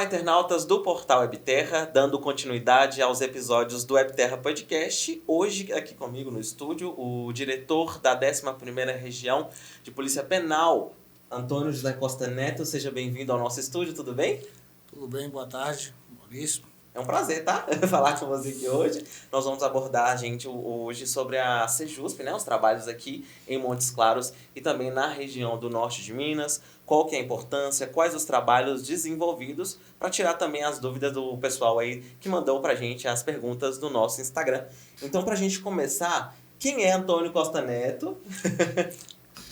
Olá, internautas do Portal Webterra, dando continuidade aos episódios do Webterra Podcast. Hoje, aqui comigo no estúdio, o diretor da 11ª Região de Polícia Penal, Antônio José Costa Neto. Seja bem-vindo ao nosso estúdio, tudo bem? Tudo bem, boa tarde, Maurício. É um prazer, tá? Falar com você aqui hoje. Nós vamos abordar, gente, hoje sobre a Sejusp, né? Os trabalhos aqui em Montes Claros e também na região do norte de Minas. Qual que é a importância, quais os trabalhos desenvolvidos, para tirar também as dúvidas do pessoal aí que mandou pra gente as perguntas do nosso Instagram. Então, pra gente começar, quem é Antônio Costa Neto?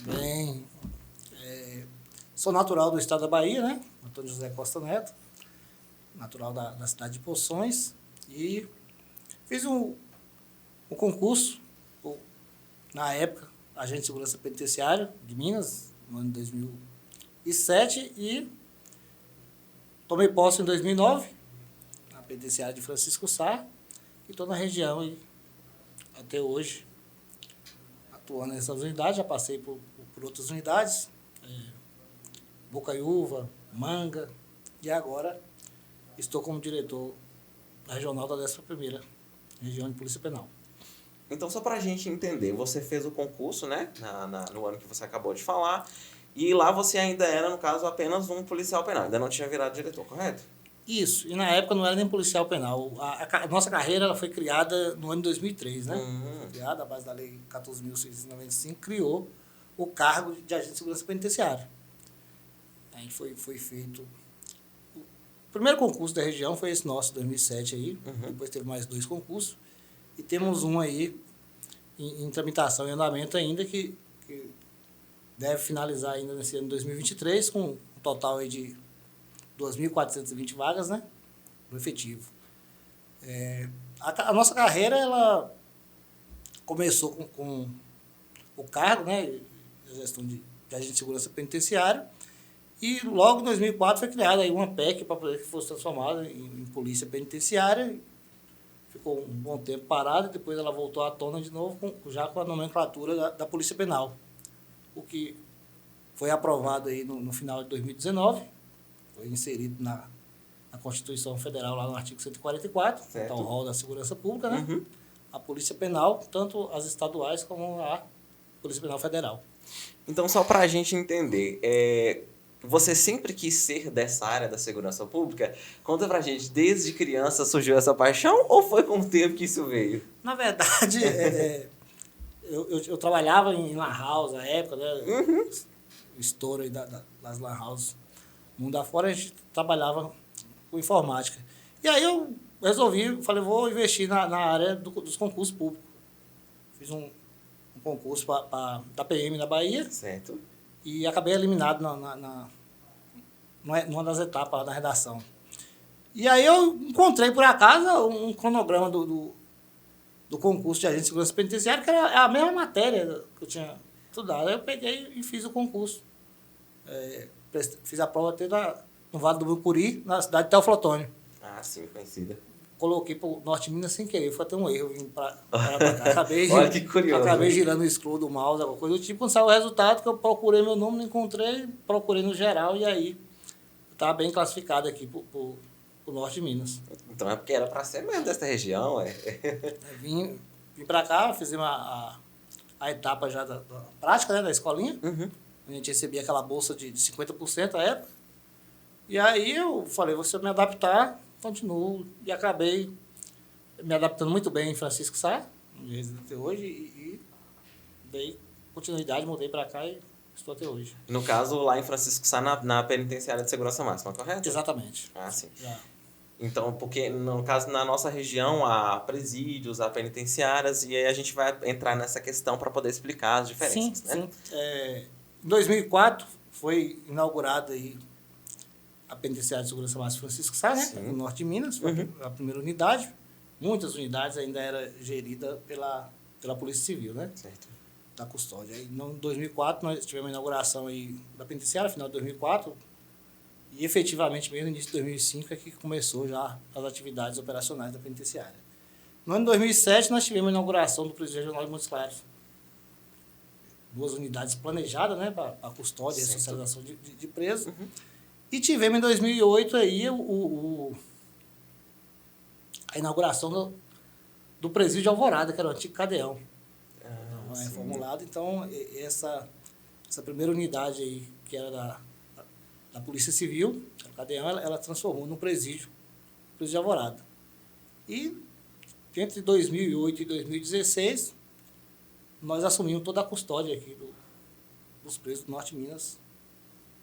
Bem, sou natural do estado da Bahia, né? Antônio José Costa Neto. Natural da cidade de Poções, e fiz um concurso, na época, agente de segurança penitenciária de Minas, no ano de 2007, e tomei posse em 2009, na penitenciária de Francisco Sá, e estou na região e até hoje, atuando nessas unidades. Já passei por outras unidades, Bocaiúva, Manga, e agora estou como diretor regional da 11ª Região de Polícia Penal. Então, só para a gente entender, você fez o concurso, né, no ano que você acabou de falar, e lá você ainda era, no caso, apenas um policial penal, ainda não tinha virado diretor, correto? Isso, e na época não era nem policial penal. A nossa carreira ela foi criada no ano de 2003, né? Criada à base da Lei 14.695, criou o cargo de agente de segurança penitenciária. Aí foi feito... O primeiro concurso da região foi esse nosso, 2007 aí. Depois teve mais 2 concursos. E temos um aí em tramitação e andamento ainda, que deve finalizar ainda nesse ano de 2023, com um total aí de 2.420 vagas, né? No efetivo. A nossa carreira, ela começou com o cargo, né? A gestão de agente de segurança penitenciária. E logo em 2004 foi criada aí uma PEC para poder que fosse transformada em polícia penitenciária. Ficou um bom tempo parada, depois ela voltou à tona de novo, já com a nomenclatura da Polícia Penal. O que foi aprovado aí no final de 2019, foi inserido na Constituição Federal, lá no artigo 144, que é o rol da segurança pública, né? A Polícia Penal, tanto as estaduais como a Polícia Penal Federal. Então, só para a gente entender, você sempre quis ser dessa área da segurança pública? Conta pra gente, desde criança surgiu essa paixão ou foi com o tempo que isso veio? Na verdade, eu trabalhava em lan house na época, né? O estouro aí das lan houses mundo afora, a gente trabalhava com informática. E aí eu falei, vou investir na área dos concursos públicos. Fiz um concurso da PM na Bahia. Certo. E acabei eliminado numa das etapas da redação. E aí eu encontrei, por acaso, um cronograma do concurso de agente de segurança penitenciária, que era a mesma matéria que eu tinha estudado. Aí eu peguei e fiz o concurso. Fiz a prova até no Vale do Mucuri, na cidade de Teoflotone. Ah, sim, conhecida. Coloquei para o Norte de Minas sem querer, foi até um erro. Vim pra cá. Olha que curioso. Acabei girando o scroll do mouse, alguma coisa do tipo. Quando saiu o resultado, que eu procurei meu nome, não encontrei, procurei no geral, e aí está bem classificado aqui para o Norte de Minas. Então é porque era para ser mesmo dessa região, Vim para cá, fizemos a etapa já da prática, né, da escolinha. A gente recebia aquela bolsa de 50% à época. E aí eu falei, vou me adaptar, continuo, e acabei me adaptando muito bem em Francisco Sá, onde resido até hoje, e dei continuidade, mudei para cá e estou até hoje. No caso, lá em Francisco Sá, na penitenciária de segurança máxima, correto? Exatamente. Ah, sim. Já. Então, porque no caso, na nossa região, há presídios, há penitenciárias, e aí a gente vai entrar nessa questão para poder explicar as diferenças, né? Sim. Em 2004 foi inaugurada aí a penitenciária de segurança máxima Francisco Sá, né? No norte de Minas, foi a primeira unidade. Muitas unidades ainda era gerida pela Polícia Civil, né? Certo. Da custódia. Aí, em 2004 nós tivemos a inauguração aí da penitenciária, final de 2004, e efetivamente mesmo no início de 2005 é que começou já as atividades operacionais da penitenciária. No ano de 2007 nós tivemos a inauguração do Presídio Regional de Montes Claros. 2 unidades planejadas, né, para a custódia e a socialização de presos. E tivemos em 2008 aí a inauguração do presídio Alvorada, que era o antigo Cadeão. Reformulado. Então, essa primeira unidade aí, que era da Polícia Civil, o Cadeão, ela transformou num presídio de Alvorada. E entre 2008 e 2016, nós assumimos toda a custódia aqui dos presos do Norte de Minas,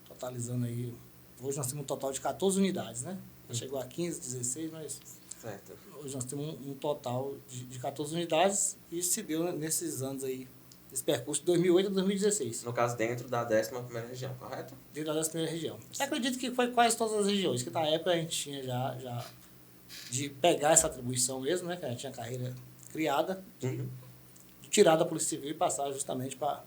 totalizando aí, hoje nós temos um total de 14 unidades, né? Chegou a 15, 16, mas Certo. hoje nós temos um total de 14 unidades e se deu nesses anos aí, esse percurso de 2008 a 2016. No caso, dentro da 11ª região, correto? Dentro da 11ª região. Eu acredito que foi quase todas as regiões, que na época a gente tinha já de pegar essa atribuição mesmo, né? Que a gente tinha carreira criada, de tirar da Polícia Civil e passar justamente para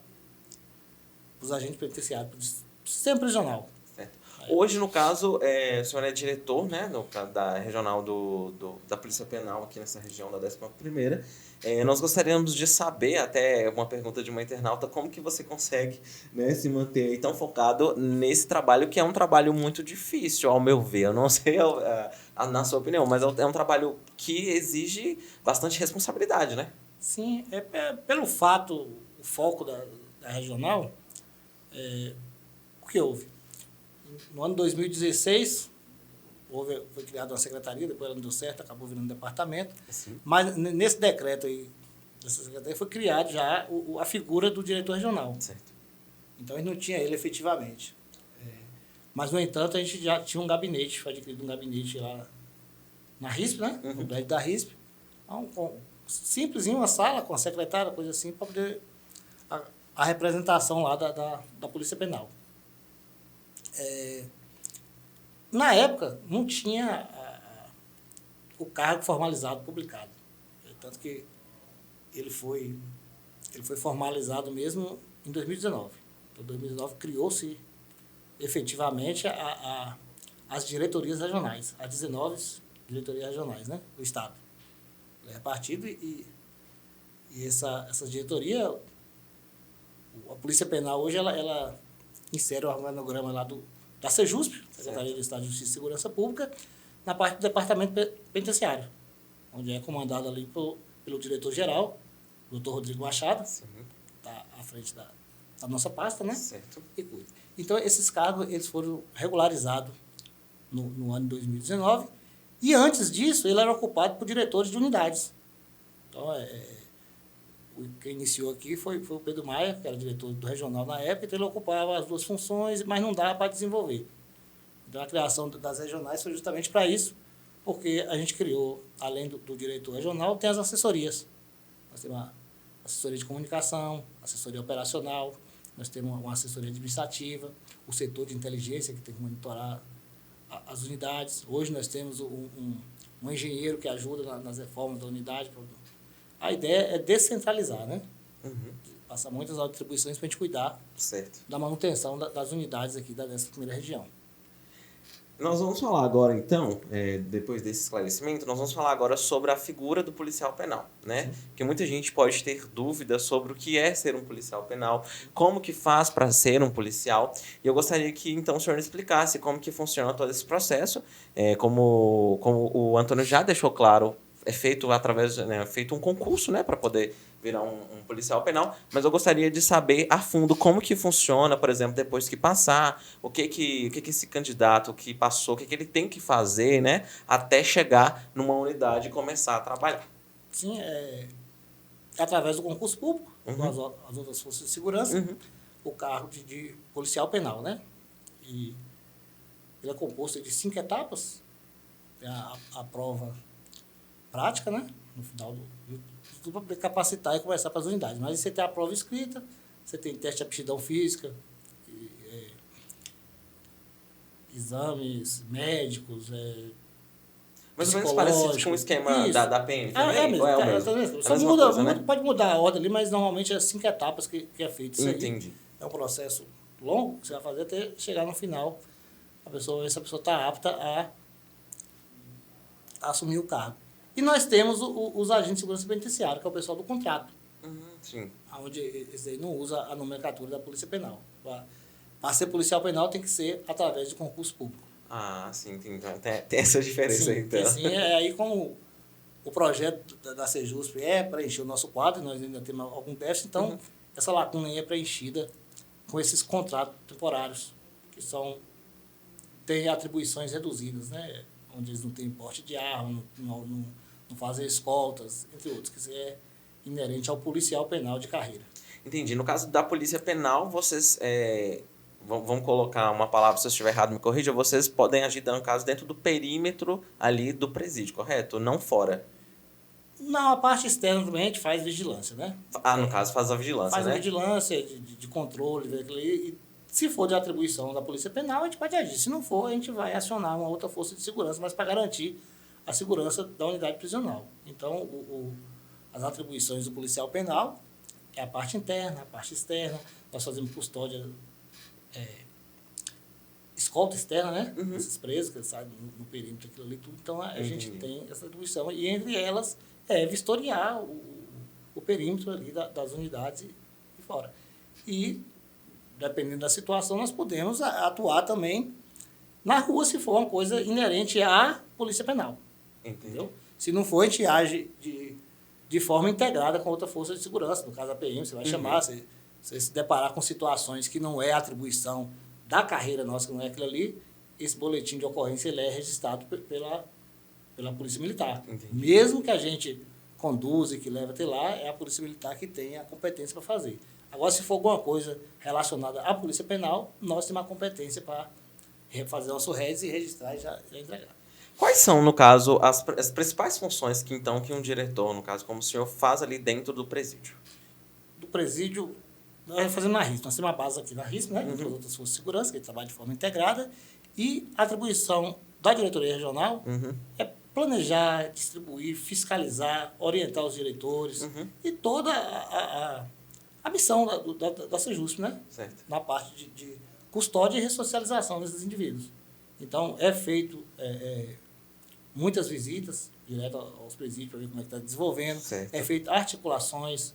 os agentes penitenciários, para o sistema prisional. Certo. Hoje, no caso, o senhor é diretor, né, no caso da regional da Polícia Penal aqui nessa região da 11ª. Nós gostaríamos de saber, até uma pergunta de uma internauta, como que você consegue, né, se manter aí tão focado nesse trabalho, que é um trabalho muito difícil, ao meu ver. Eu não sei na sua opinião, mas é um trabalho que exige bastante responsabilidade, né? Sim, pelo fato, o foco da regional, o que houve? No ano 2016, foi criada uma secretaria, depois ela não deu certo, acabou virando departamento. Sim. Mas nesse decreto aí, dessa secretaria, foi criado já a figura do diretor regional. Certo. Então, a gente não tinha ele efetivamente. Mas, no entanto, a gente já tinha um gabinete, foi adquirido um gabinete lá na RISP, né? No prédio da RISP. Simplesinho, uma sala com a secretária, coisa assim, para poder a representação lá da Polícia Penal. Na época, não tinha o cargo formalizado publicado. Tanto que ele foi formalizado mesmo em 2019. Então, em 2019, criou-se efetivamente as diretorias regionais, as 19 diretorias regionais, né, do Estado. É repartido e essa diretoria, a Polícia Penal hoje, ela insere o organograma lá da Sejusp, Secretaria de Estado de Justiça e Segurança Pública, na parte do Departamento Penitenciário, onde é comandado ali pelo diretor-geral, o Dr. Rodrigo Machado, está à frente da nossa pasta, né? Certo. E cuida. Então, esses cargos eles foram regularizados no ano de 2019, e antes disso, ele era ocupado por diretores de unidades. Então, quem iniciou aqui foi o Pedro Maia, que era diretor do regional na época, então ele ocupava as duas funções, mas não dava para desenvolver. Então, a criação das regionais foi justamente para isso, porque a gente criou, além do diretor regional, tem as assessorias. Nós temos a assessoria de comunicação, assessoria operacional, nós temos uma assessoria administrativa, o setor de inteligência, que tem que monitorar as unidades. Hoje nós temos um engenheiro que ajuda nas reformas da unidade. A ideia é descentralizar, né? Passar muitas atribuições para a gente cuidar da manutenção das unidades aqui dessa primeira região. Nós vamos falar agora, então, depois desse esclarecimento, nós vamos falar agora sobre a figura do policial penal, né? Porque muita gente pode ter dúvidas sobre o que é ser um policial penal, como que faz para ser um policial, e eu gostaria que, então, o senhor explicasse como que funciona todo esse processo, como o Antônio já deixou claro, é feito feito um concurso, né, para poder virar um policial penal, mas eu gostaria de saber a fundo como que funciona, por exemplo, depois que passar, o que esse candidato que passou, o que ele tem que fazer, né, até chegar numa unidade e começar a trabalhar. Sim, através do concurso público, com as outras forças de segurança, o cargo de policial penal, né? E ele é composto de 5 etapas, tem a prova prática, né? No final tudo para poder capacitar e começar para as unidades. Mas você tem a prova escrita, você tem teste de aptidão física, exames médicos, mais ou menos parecido com o esquema da PM também? Mesmo, ou é o mesmo? Só muda, coisa, né? Pode mudar a ordem ali, mas normalmente é 5 etapas que é feito. Isso Entendi. É um processo longo que você vai fazer até chegar no final, ver se a pessoa está apta a assumir o cargo. E nós temos os agentes de segurança penitenciária, que é o pessoal do contrato. Sim. Onde esse aí não usa a nomenclatura da Polícia Penal. Para ser policial penal tem que ser através de concurso público. Ah, sim, entendi. Então, tem essa diferença Sim, aí, então. assim, aí como o projeto da Sejusp é preencher o nosso quadro, nós ainda temos algum déficit, então essa lacuna aí é preenchida com esses contratos temporários, que têm atribuições reduzidas, né? Onde eles não têm porte de arma, não fazem escoltas, entre outros, que isso é inerente ao policial penal de carreira. Entendi. No caso da Polícia Penal, vocês... vamos colocar uma palavra, se eu estiver errado, me corrija. Vocês podem agir, no caso, dentro do perímetro ali do presídio, correto? Não fora. Não, a parte externa também a gente faz vigilância, né? Ah, no caso, faz a vigilância, Faz né? a vigilância de controle, vê aquilo aí, e se for de atribuição da Polícia Penal, a gente pode agir. Se não for, a gente vai acionar uma outra força de segurança, mas para garantir a segurança da unidade prisional. Então, as atribuições do policial penal é a parte interna, a parte externa. Nós fazemos custódia, escolta externa, né? Desses presos que saem no perímetro, aquilo ali, tudo. Então, a gente tem essa atribuição. E entre elas, vistoriar o perímetro ali das unidades e fora. E, dependendo da situação, nós podemos atuar também na rua, se for uma coisa inerente à Polícia Penal. Entendeu? Se não for, a gente age de forma integrada com outra força de segurança. No caso da PM, você vai chamar, você se deparar com situações que não é atribuição da carreira nossa, que não é aquilo ali, esse boletim de ocorrência ele é registrado pela Polícia Militar. Entendi. Mesmo que a gente conduza e que leve até lá, é a Polícia Militar que tem a competência para fazer. Agora, se for alguma coisa relacionada à Polícia Penal, nós temos a competência para fazer nosso RES e registrar e já entregar. Quais são, no caso, as principais funções que um diretor, no caso, como o senhor, faz ali dentro do presídio? Do presídio, nós fazemos na RISP. Nós temos uma base aqui na RISP, né? Com outras forças de segurança, que trabalham de forma integrada. E a atribuição da diretoria regional é planejar, distribuir, fiscalizar, orientar os diretores e toda a missão da Sejusp, né? Certo. Na parte de custódia e ressocialização desses indivíduos. Então, é feito muitas visitas direto aos presídios para ver como é que está desenvolvendo. Certo. É feito articulações,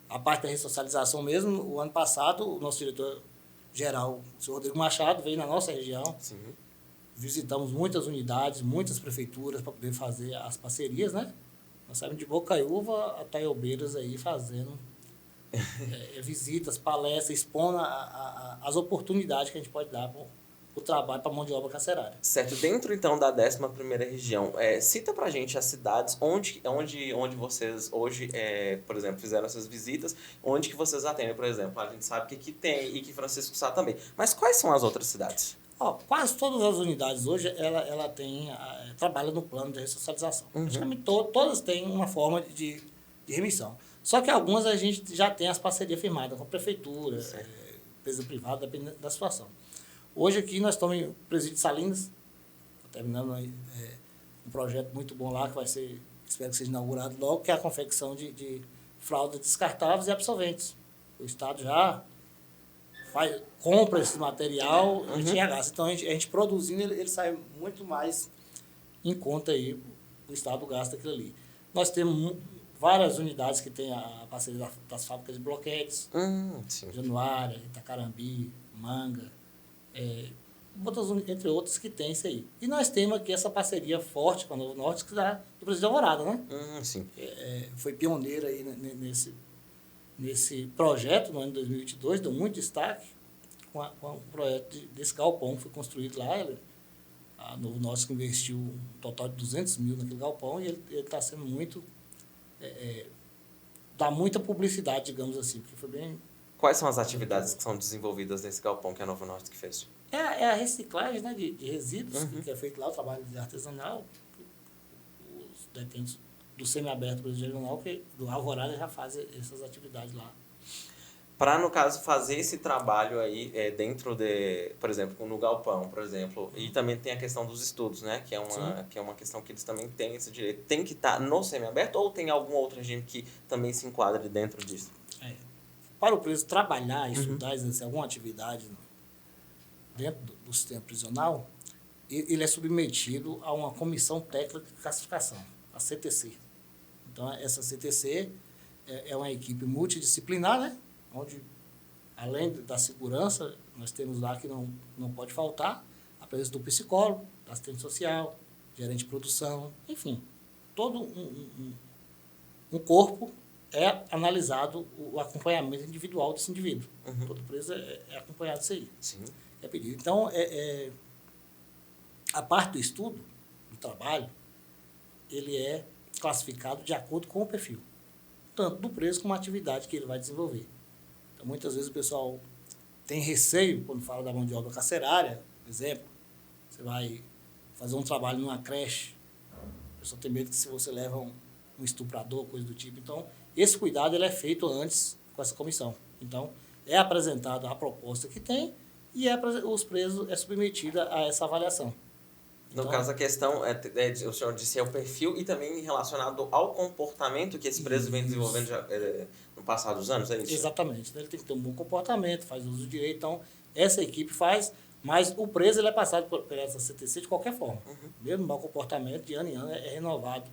a parte da ressocialização mesmo. O ano passado, o nosso diretor-geral, o senhor Rodrigo Machado, veio na nossa região. Sim. Visitamos muitas unidades, muitas prefeituras para poder fazer as parcerias, né? Nós saímos de Bocaiúva a Taiobeiras aí fazendo visitas, palestras, expondo as oportunidades que a gente pode dar para o trabalho para a mão de obra carcerária. Certo. Dentro, então, da 11ª região, cita pra gente as cidades onde vocês hoje, por exemplo, fizeram essas visitas, onde que vocês atendem, por exemplo. A gente sabe que aqui tem e que Francisco Sá também. Mas quais são as outras cidades? Quase todas as unidades hoje, ela trabalha no plano de ressocialização. Praticamente todas têm uma forma de remissão. Só que algumas a gente já tem as parcerias firmadas com a prefeitura, empresa privada, dependendo da situação. Hoje aqui nós estamos em Presídio de Salinas, terminando aí, um projeto muito bom lá, que vai ser, espero que seja inaugurado logo, que é a confecção de fraldas descartáveis e absorventes. O Estado já compra esse material e tinha gás. Então, a gente produzindo, ele sai muito mais em conta aí, o Estado gasta aquilo ali. Nós temos várias unidades que têm a parceria das fábricas de bloquetes, Januária, Itacarambi, Manga, entre outras que tem isso aí. E nós temos aqui essa parceria forte com a Novo Norte, que dá do Presídio Alvorada, né? Sim. Foi pioneira aí nesse projeto no ano de 2022, deu muito destaque com o projeto desse galpão que foi construído lá. A Novo Norte investiu um total de 200 mil naquele galpão e ele está sendo muito... dá muita publicidade, digamos assim, porque foi bem... Quais são as atividades que são desenvolvidas nesse galpão que a Novo Norte que fez? É a reciclagem, né, de resíduos, que é feito lá, o trabalho de artesanal. Os detentos do semiaberto do regional, que do Alvorada já fazem essas atividades lá. Para, no caso, fazer esse trabalho aí dentro por exemplo, no galpão, por exemplo, e também tem a questão dos estudos, né? Que é uma questão que eles também têm esse direito. Tem que estar no semiaberto ou tem algum outro regime que também se enquadra dentro disso? Para o preso trabalhar, estudar, exercer alguma atividade dentro do sistema prisional, ele é submetido a uma comissão técnica de classificação, a CTC. Então, essa CTC é uma equipe multidisciplinar, né? Onde, além da segurança nós temos lá que não pode faltar a presença do psicólogo, da assistente social, gerente de produção, enfim, todo um corpo é analisado o acompanhamento individual desse indivíduo. Todo preso é acompanhado disso aí. Sim. É pedido. Então, a parte do estudo, do trabalho, ele é classificado de acordo com o perfil, tanto do preso como a atividade que ele vai desenvolver. Então, muitas vezes o pessoal tem receio quando fala da mão de obra carcerária, por exemplo, você vai fazer um trabalho numa creche, a pessoa tem medo que se você leva um estuprador, coisa do tipo. Então, esse cuidado ele é feito antes com essa comissão. Então, é apresentada a proposta que tem e os presos é submetida a essa avaliação. No caso, a questão, o senhor disse, é o perfil e também relacionado ao comportamento que esse preso vem desenvolvendo já, no passar dos anos, é isso? Exatamente. Ele tem que ter um bom comportamento, faz uso do direito. Então, essa equipe faz, mas o preso ele é passado por essa CTC de qualquer forma. Mesmo mau comportamento, de ano em ano, é renovado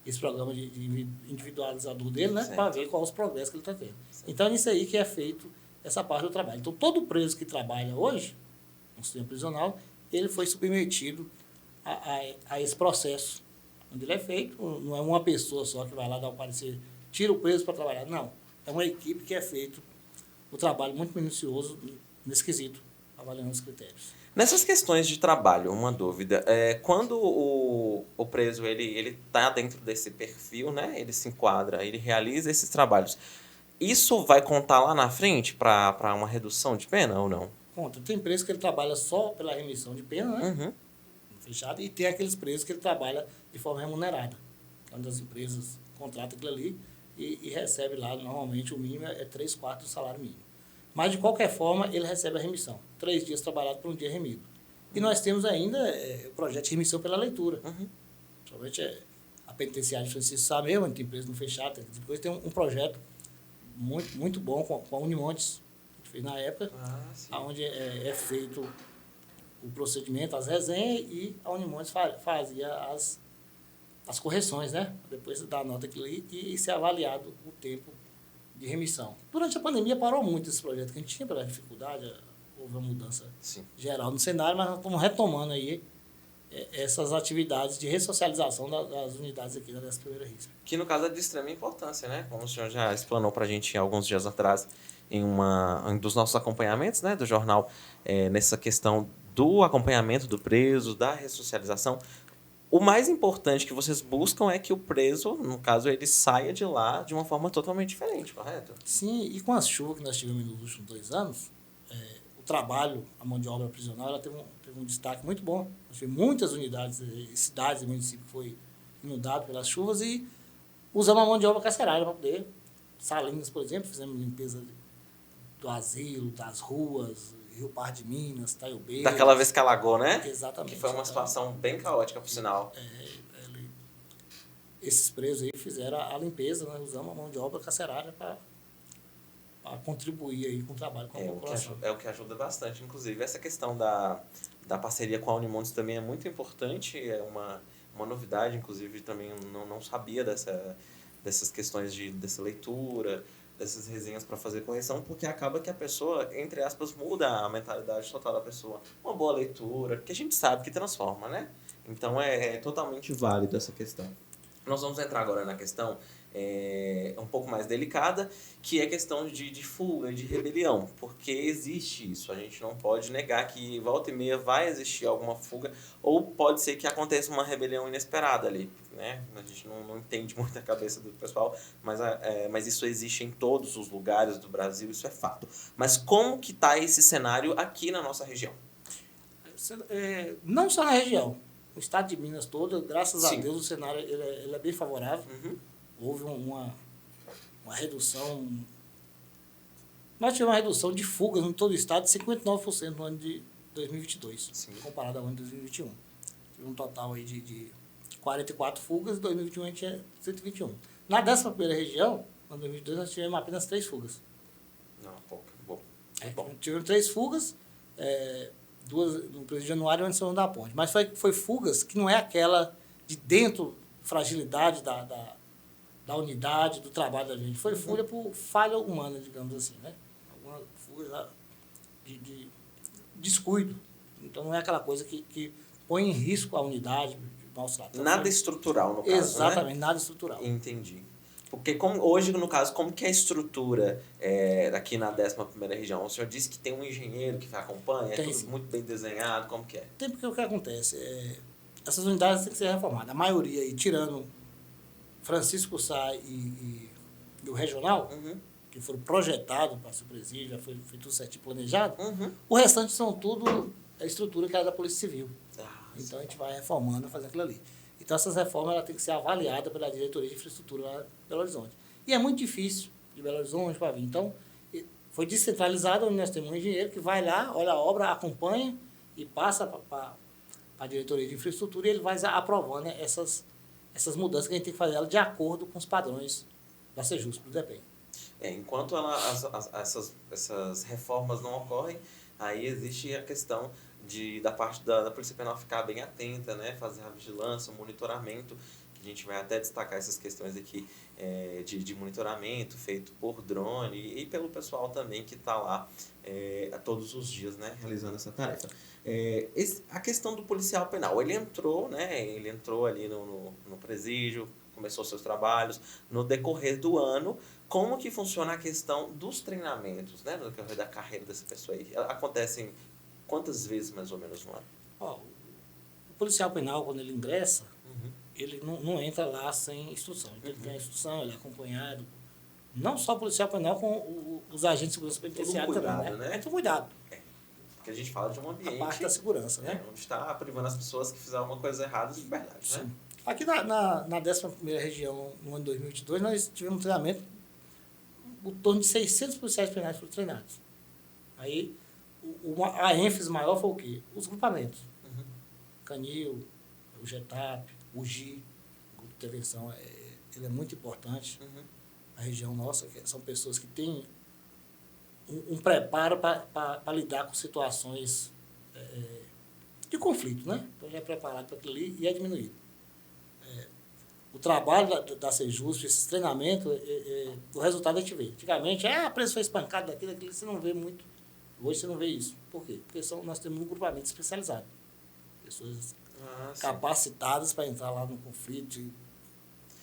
esse programa de individualizador dele, né, para ver quais os progressos que ele está tendo. Certo. Então, é nisso aí que é feito essa parte do trabalho. Então, todo preso que trabalha hoje, no sistema prisional, ele foi submetido a esse processo, onde ele é feito. Não é uma pessoa só que vai lá dar o parecer, tira o preso para trabalhar. Não. É uma equipe que é feito o trabalho muito minucioso nesse quesito, avaliando os critérios. Nessas questões de trabalho, uma dúvida. Quando o preso ele está dentro desse perfil, né, ele se enquadra, ele realiza esses trabalhos, isso vai contar lá na frente para uma redução de pena ou não? Conta. Tem preso que ele trabalha só pela remissão de pena, né? Fechado, e tem aqueles presos que ele trabalha de forma remunerada. Quando as empresas contratam aquilo ali e recebe lá, normalmente o mínimo é 3/4 do salário mínimo. Mas, de qualquer forma, ele recebe a remissão. 3 dias trabalhado por um dia remido. E nós temos ainda o projeto de remissão pela leitura. Somente a penitenciária de Francisco Sá mesmo, a gente tem preso no fechado, depois tem um projeto muito, muito bom com a Unimontes, que a gente fez na época, onde é feito o procedimento, as resenhas, e a Unimontes fazia as correções, né? Depois da nota aquilo ali, e ser avaliado o tempo de remissão. Durante a pandemia parou muito esse projeto que a gente tinha pela dificuldade, houve uma mudança geral no cenário, mas nós estamos retomando aí essas atividades de ressocialização das unidades aqui da 11ª RISP. Que no caso é de extrema importância, né? Como o senhor já explanou para a gente alguns dias atrás em um dos nossos acompanhamentos, né, do jornal, nessa questão do acompanhamento do preso, da ressocialização. O mais importante que vocês buscam é que o preso, no caso, ele saia de lá de uma forma totalmente diferente, correto? Sim, e com as chuvas que nós tivemos nos últimos 2 anos, o trabalho, a mão de obra prisional, ela teve um destaque muito bom. Nós tivemos muitas unidades, cidades e municípios que foi inundado pelas chuvas e usamos a mão de obra carcerária para poder, Salinas, por exemplo, fizemos limpeza do asilo, das ruas, Rio Par de Minas, Taiobeiras. Daquela vez que alagou, né? Exatamente. Que foi uma situação bem caótica, por sinal. Esses presos aí fizeram a limpeza, nós usamos a mão de obra carcerária para contribuir aí com o trabalho com a população. É o que ajuda bastante. Inclusive, essa questão da parceria com a Unimontes também é muito importante, é uma novidade, inclusive, também não sabia dessas questões dessa leitura, dessas resenhas para fazer correção, porque acaba que a pessoa, entre aspas, muda a mentalidade total da pessoa. Uma boa leitura, que a gente sabe que transforma, né? Então, é totalmente válido essa questão. Nós vamos entrar agora na questão um pouco mais delicada, que é a questão de fuga, de rebelião, porque existe isso. A gente não pode negar que volta e meia vai existir alguma fuga, ou pode ser que aconteça uma rebelião inesperada ali, né? A gente não entende muito a cabeça do pessoal, mas isso existe em todos os lugares do Brasil, isso é fato. Mas como que está esse cenário aqui na nossa região? Não só na região, o estado de Minas todo, graças a Deus, o cenário ele é bem favorável. Houve uma redução. Nós tivemos uma redução de fugas em todo o estado de 59% no ano de 2022, comparado ao ano de 2021. Tivemos um total aí de 44 fugas, em 2021 a gente tinha 121. Na 11ª região, em 2022, nós tivemos apenas 3 fugas. Não, pouco. Bom. Tivemos 3 fugas, 2 no período de januário e uma em São João da Ponte. Mas foi fugas que não é aquela de dentro, fragilidade da unidade, do trabalho da gente. Foi fuga por falha humana, digamos assim, né? Alguma fuga lá descuido. Então, não é aquela coisa que põe em risco a unidade de maus tratos. Nada estrutural, no caso, exatamente, né? nada estrutural. Entendi. Porque hoje, no caso, como que é a estrutura aqui na 11ª região? O senhor disse que tem um engenheiro que acompanha, Tem, é tudo sim. muito bem desenhado, como que é? Tem porque o que acontece? Essas unidades têm que ser reformadas. A maioria, aí, tirando Francisco Sá e o regional, que foram projetados para ser presídio, já foi tudo certinho planejado, o restante são tudo a estrutura que era da Polícia Civil. Então, a gente vai reformando, fazendo aquilo ali. Então, essas reformas ela tem que ser avaliadas pela Diretoria de Infraestrutura lá de Belo Horizonte. E é muito difícil de Belo Horizonte para vir. Então, foi descentralizado, onde nós temos um engenheiro que vai lá, olha a obra, acompanha e passa para a Diretoria de Infraestrutura e ele vai aprovando essas mudanças que a gente tem que fazer ela de acordo com os padrões da Sejusp, do DEPEN. Enquanto essas reformas não ocorrem, aí existe a questão da parte da Polícia Penal ficar bem atenta, né? Fazer a vigilância, o monitoramento, que a gente vai até destacar essas questões aqui de monitoramento feito por drone e pelo pessoal também que está lá todos os dias, né? Realizando essa tarefa. A questão do policial penal, ele entrou, né? Ele entrou ali no presídio, começou seus trabalhos. No decorrer do ano, como que funciona a questão dos treinamentos, né? No decorrer da carreira dessa pessoa aí? Acontecem quantas vezes, mais ou menos, no ano? O policial penal, quando ele ingressa, ele não entra lá sem instrução. Então, ele tem a instrução, ele é acompanhado. Não só o policial penal, com os agentes de segurança penitenciária também, né? Tem cuidado. Porque a gente fala de um ambiente... A parte da segurança, né? Onde está privando as pessoas que fizeram uma coisa errada de verdade, Sim. né? Aqui na 11ª região, no ano de 2022, nós tivemos um treinamento, em torno de 600 policiais penais foram treinados. Aí, a ênfase maior foi o quê? Os grupamentos. Canil, o GETAP, o GI, o Grupo de Intervenção, ele é muito importante. A região nossa, são pessoas que têm um preparo para lidar com situações de conflito, né? Então, já é preparado para aquilo ali e é diminuído. O trabalho da Sejusp, esses treinamentos, o resultado a gente vê. Antigamente, a preso foi espancado daquilo, você não vê muito. Hoje você não vê isso. Por quê? Porque nós temos um grupamento especializado. Pessoas capacitadas para entrar lá no conflito,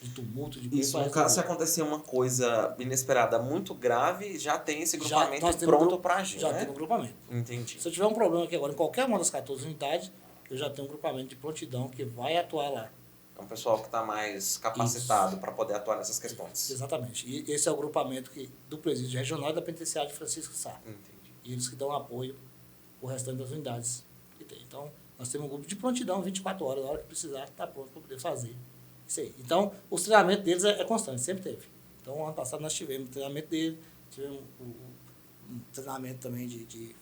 de tumulto, de isso, no caso, se acontecer uma coisa inesperada muito grave, já tem esse grupamento pronto para agir, já tem um grupamento. Entendi. Se eu tiver um problema aqui agora, em qualquer uma das 14 unidades, eu já tenho um grupamento de prontidão que vai atuar lá. É um pessoal que está mais capacitado para poder atuar nessas questões. Exatamente. E esse é o grupamento do Presídio Regional e da Penitenciária de Francisco Sá. Entendi. E eles que dão apoio para o restante das unidades que tem. Então, nós temos um grupo de prontidão 24 horas, na hora que precisar, está pronto para poder fazer isso aí. Então, o treinamento deles é constante, sempre teve. Então, ano passado nós tivemos o treinamento dele, tivemos um treinamento também de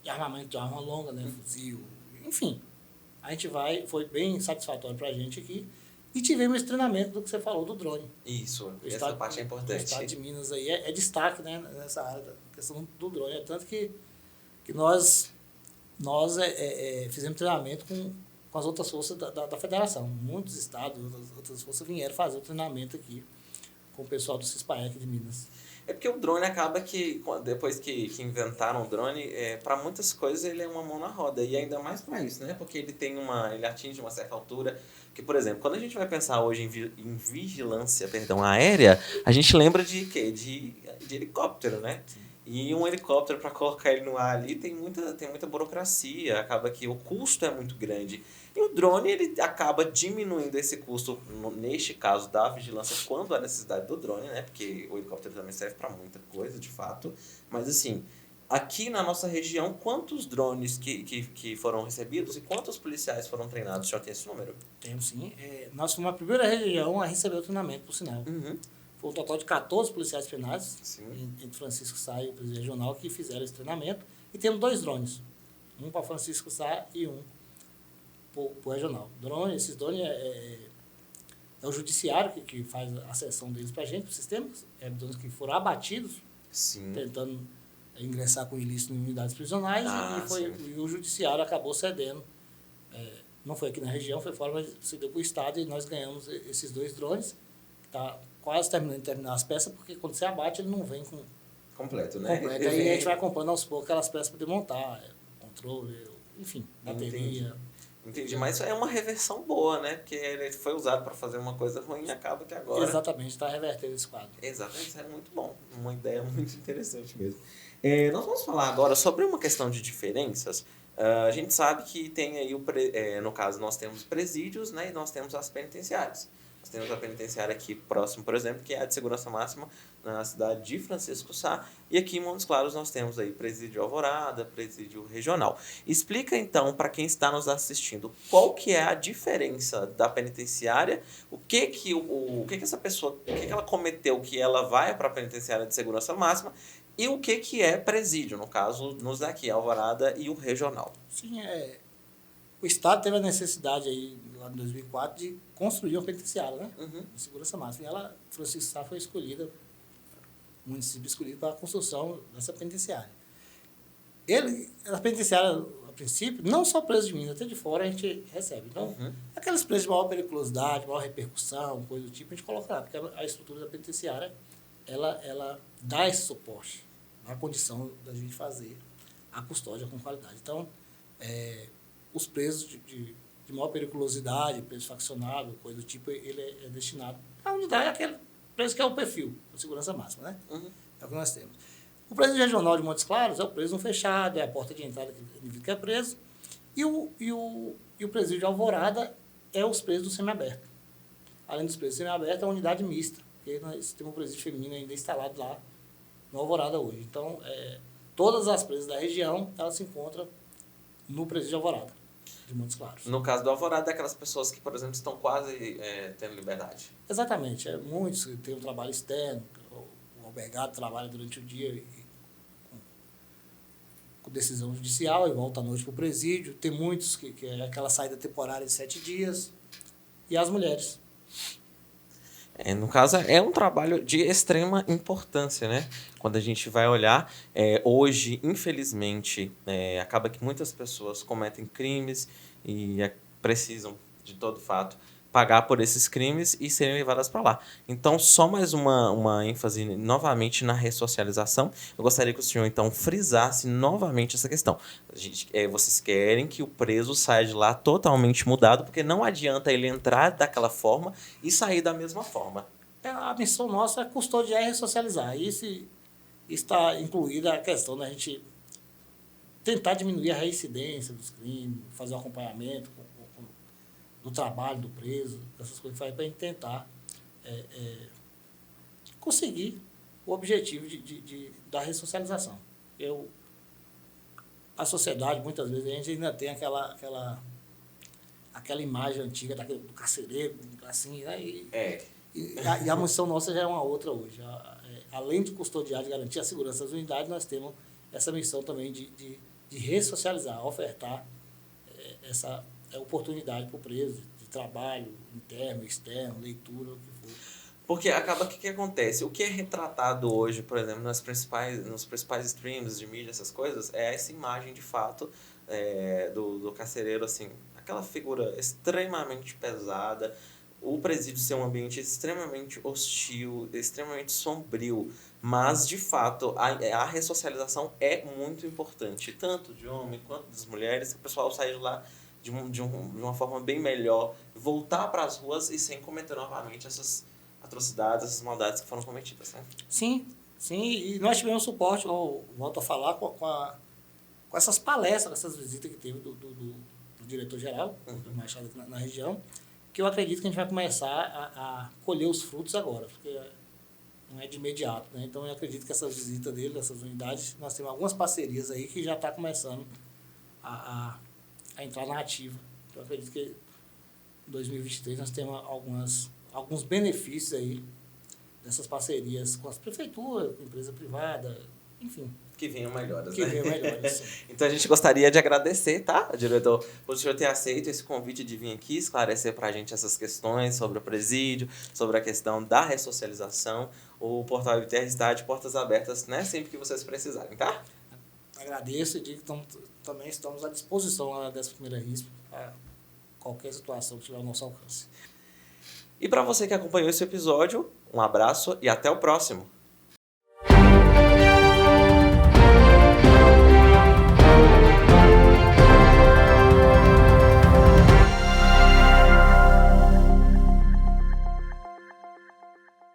armamento de arma longa, né, fuzil, enfim. A gente foi bem satisfatório para a gente aqui. E tivemos esse treinamento do que você falou, do drone. Isso, essa parte é importante. O estado de Minas aí é destaque, né, nessa área da questão do drone. É tanto que nós fizemos treinamento com as outras forças da federação. Muitos estados, outras forças vieram fazer o treinamento aqui com o pessoal do CISPAEC de Minas. É porque o drone acaba que, depois que inventaram o drone, para muitas coisas ele é uma mão na roda. E ainda mais para isso, né? Porque ele atinge uma certa altura. Que, por exemplo, quando a gente vai pensar hoje em vigilância aérea, a gente lembra de quê? De helicóptero, né? Sim. E um helicóptero, para colocar ele no ar ali, tem muita burocracia. Acaba que o custo é muito grande. E o drone, ele acaba diminuindo esse custo, neste caso, da vigilância, quando há necessidade do drone, né? Porque o helicóptero também serve para muita coisa, de fato. Mas, assim, aqui na nossa região, quantos drones que foram recebidos e quantos policiais foram treinados? O senhor tem esse número? Temos, sim. Nós fomos a primeira região a receber o treinamento, por sinal. Foi um total de 14 policiais penais, entre Francisco Sá e o Presídio Regional, que fizeram esse treinamento. E temos 2 drones. Um para Francisco Sá e um para o regional. Esses drones é o judiciário que faz a sessão deles para a gente, para o sistema. Drones que foram abatidos, tentando ingressar com ilícito em unidades prisionais, e o judiciário acabou cedendo. Não foi aqui na região, foi fora, mas cedeu para o Estado e nós ganhamos esses 2 drones. Está quase terminar as peças, porque quando você abate, ele não vem com completo, né? Completo. Aí a gente vai comprando aos poucos aquelas peças para poder montar, controle, enfim, bateria. Entendi, mas é uma reversão boa, né? Porque ele foi usado para fazer uma coisa ruim e acaba que agora... Exatamente, está revertendo esse quadro. Exatamente, isso é muito bom. Uma ideia muito interessante mesmo. Nós vamos falar agora sobre uma questão de diferenças. A gente sabe que tem aí, no caso, nós temos presídios, né? E nós temos as penitenciárias. Nós temos a penitenciária aqui próximo, por exemplo, que é a de segurança máxima na cidade de Francisco Sá. E aqui em Montes Claros nós temos aí presídio Alvorada, presídio regional. Explica então para quem está nos assistindo qual que é a diferença da penitenciária, o que essa pessoa, o que ela cometeu que ela vai para a penitenciária de segurança máxima e o que é presídio, no caso, nos daqui, Alvorada e o regional. Sim, o Estado teve a necessidade aí, lá em 2004, de construir uma penitenciária, né? Uhum. De segurança máxima. E Francisco Sá foi escolhida, o município escolhido para a construção dessa penitenciária. A penitenciária, a princípio, não só presos de Minas, até de fora a gente recebe. Então, aqueles presos de maior periculosidade, maior repercussão, coisa do tipo, a gente coloca lá, porque a estrutura da penitenciária, ela dá esse suporte, dá a condição da gente fazer a custódia com qualidade. Então, os presos de maior periculosidade, preso faccionado, coisa do tipo, ele é destinado à unidade, aquele preso que é o perfil, a segurança máxima, né? É o que nós temos. O presídio regional de Montes Claros é o preso não fechado, é a porta de entrada do indivíduo que é preso, e o presídio de Alvorada é os presos do semiaberto. Além dos presos do semiaberto, é uma unidade mista, porque nós temos um presídio feminino ainda instalado lá no Alvorada hoje. Então, todas as presas da região, elas se encontram no presídio de Alvorada, de Montes Claros. No caso do Alvorada, é aquelas pessoas que, por exemplo, estão quase tendo liberdade. Exatamente. Muitos que têm um trabalho externo, o albergado trabalha durante o dia com decisão judicial e volta à noite para o presídio. Tem muitos que é aquela saída temporária de 7 dias. E as mulheres. No caso, é um trabalho de extrema importância, né? Quando a gente vai olhar, hoje, infelizmente, acaba que muitas pessoas cometem crimes e precisam, de todo fato, pagar por esses crimes e serem levadas para lá. Então, só mais uma ênfase novamente na ressocialização. Eu gostaria que o senhor, então, frisasse novamente essa questão. Vocês querem que o preso saia de lá totalmente mudado, porque não adianta ele entrar daquela forma e sair da mesma forma. A missão nossa é custodiar e ressocializar. E está incluída a questão da gente tentar diminuir a reincidência dos crimes, fazer um acompanhamento do trabalho do preso, essas coisas que faz para a gente tentar conseguir o objetivo da ressocialização. A sociedade, muitas vezes, a gente ainda tem aquela imagem antiga do carcereiro, assim, né? E a missão nossa já é uma outra hoje. Além de custodiar, de garantir a segurança das unidades, nós temos essa missão também de ressocializar, ofertar essa oportunidade para o preso, de trabalho interno, externo, leitura, o que for. Porque acaba que o que acontece? O que é retratado hoje, por exemplo, nos principais streams de mídia, essas coisas, é essa imagem de fato do carcereiro, assim, aquela figura extremamente pesada, o presídio ser um ambiente extremamente hostil, extremamente sombrio, mas, de fato, a ressocialização é muito importante, tanto de homem quanto das mulheres, que o pessoal sai de lá de uma forma bem melhor, voltar para as ruas e sem cometer novamente essas atrocidades, essas maldades que foram cometidas, né? Sim, e nós tivemos suporte, volto a falar, com essas palestras, essas visitas que teve do diretor-geral, do Machado aqui na região, que eu acredito que a gente vai começar a colher os frutos agora, porque não é de imediato, né? Então eu acredito que essas visitas dele, dessas unidades, nós temos algumas parcerias aí que já está começando a entrar na ativa. Então eu acredito que em 2023 nós temos alguns benefícios aí dessas parcerias com as prefeituras, com a empresa privada, enfim. Que venham melhoras, que né? venham melhoras. Então a gente gostaria de agradecer, tá, diretor, por o senhor ter aceito esse convite de vir aqui esclarecer pra gente essas questões sobre o presídio, sobre a questão da ressocialização. O Portal IBTR está de portas abertas, né, sempre que vocês precisarem, tá? Agradeço e digo que também estamos à disposição lá da 11ª RISP para qualquer situação que tiver ao nosso alcance. E para você que acompanhou esse episódio, um abraço e até o próximo!